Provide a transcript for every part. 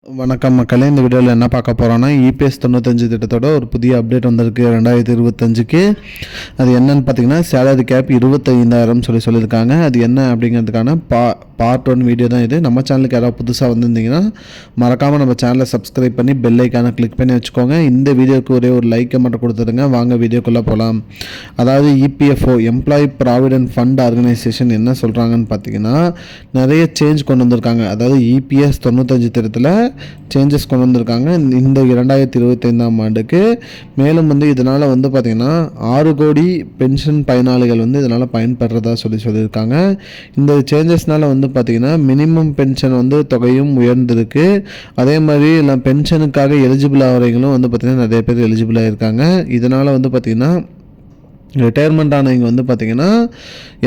வணக்கம் மக்களே, இந்த வீடியோவில் என்ன பார்க்க போகிறோன்னா இபிஎஸ் 95 திட்டத்தோட ஒரு புதிய அப்டேட் வந்திருக்கு 2025க்கு. அது என்னன்னு பார்த்தீங்கன்னா சேலரி கேப் 25,000 சொல்லியிருக்காங்க. அது என்ன அப்படிங்கிறதுக்கான பார்ட் 1 வீடியோ தான் இது. நம்ம சேனலுக்கு யாராவது புதுசாக வந்திருந்தீங்கன்னா மறக்காமல் நம்ம சேனலை சப்ஸ்கிரைப் பண்ணி பெல் ஐக்கானை கிளிக் பண்ணி வச்சுக்கோங்க. இந்த வீடியோக்கு ஒரே ஒரு லைக்கை மட்டும் கொடுத்துருங்க. வாங்க வீடியோக்குள்ளே போகலாம். அதாவது EPFO employee provident fund organisation என்ன சொல்கிறாங்கன்னு பார்த்தீங்கன்னா நிறைய சேஞ்ச் கொண்டு வந்திருக்காங்க. அதாவது இபிஎஸ் 95 திட்டத்தில் சேஞ்சஸ் கொண்டு வந்திருக்காங்க இந்த 2025ஆம் ஆண்டுக்கு. மேலும் இதனால் பார்த்திங்கன்னா 6 கோடி பென்ஷன் பயனாளிகள் இதனால் பயன்பெறதா சொல்லியிருக்காங்க. இந்த சேஞ்சஸ்னால் பார்த்திங்கன்னா மினிமம் பென்ஷன் தொகையும் உயர்ந்திருக்கு. அதே மாதிரி எல்லாம் பென்ஷனுக்காக எலிஜிபிள் ஆகிறவங்களும் பார்த்திங்கன்னா நிறைய பேர் எலிஜிபிளாக இருக்காங்க. இதனால் பார்த்திங்கன்னா ரிட்டையர்மெண்ட் ஆனவங்க பார்த்திங்கன்னா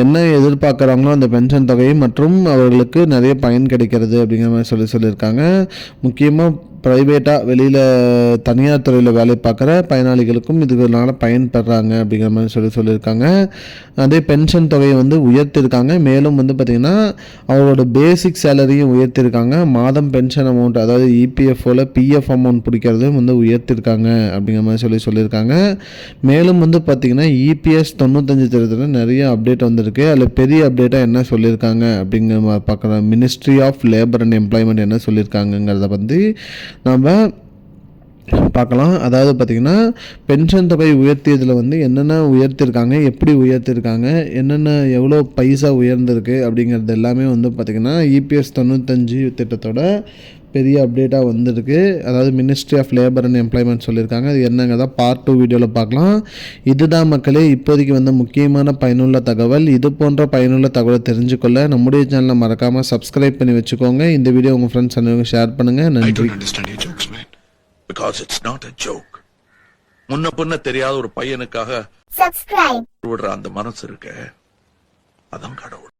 என்ன எதிர்பார்க்குறாங்களோ அந்த பென்ஷன் தொகை மற்றும் அவர்களுக்கு நிறைய பயன் கிடைக்கிறது அப்படிங்கிற மாதிரி சொல்லியிருக்காங்க. முக்கியமாக ப்ரைவேட்டாக வெளியில் தனியார் துறையில் வேலை பார்க்குற பயனாளிகளுக்கும் இதுனால பயன்பெறாங்க அப்படிங்கிற மாதிரி சொல்லியிருக்காங்க. அதே பென்ஷன் தொகையை உயர்த்திருக்காங்க. மேலும் பார்த்திங்கன்னா அவரோட பேசிக் சேலரியும் உயர்த்திருக்காங்க. மாதம் பென்ஷன் அமௌண்ட் அதாவது இபிஎஃப்ஓவில் பிஎஃப் அமௌண்ட் பிடிக்கிறதையும் உயர்த்திருக்காங்க அப்படிங்கிற மாதிரி சொல்லியிருக்காங்க. மேலும் பார்த்திங்கன்னா இபிஎஸ் 95 திட்டத்தில் நிறைய அப்டேட் வந்திருக்கு. அதில் பெரிய அப்டேட்டாக என்ன சொல்லியிருக்காங்க அப்படிங்கிற மாதிரி பார்க்குறோம். Ministry of labour and employment என்ன சொல்லியிருக்காங்கிறத பற்றி நாம் பார்க்கலாம். அதாவது பார்த்திங்கன்னா பென்ஷன் தொகை உயர்த்தியதில் என்னென்ன உயர்த்திருக்காங்க, எப்படி உயர்த்திருக்காங்க, என்னென்ன எவ்வளோ பைசா உயர்ந்திருக்கு அப்படிங்கிறது எல்லாமே பார்த்திங்கன்னா இபிஎஸ் 95 திட்டத்தோட பெரிய அப்டேட்டாக வந்திருக்கு. அதாவது ministry of labour and employment சொல்லியிருக்காங்க. அது என்னங்கிறத பார்ட் 2 வீடியோவில் பார்க்கலாம். இதுதான் மக்களே இப்போதைக்கு முக்கியமான பயனுள்ள தகவல். இது போன்ற பயனுள்ள தகவலை தெரிஞ்சுக்கொள்ள நம்முடைய சேனலை மறக்காமல் சப்ஸ்கிரைப் பண்ணி வச்சுக்கோங்க. இந்த வீடியோ உங்கள் ஃப்ரெண்ட்ஸ் அனைவருக்கும் ஷேர் பண்ணுங்கள். நன்றி. Because it's not a joke. முன்ன தெரியாத ஒரு பையனுக்காக விடுற அந்த மனசு இருக்க, அதான் கடவுள்.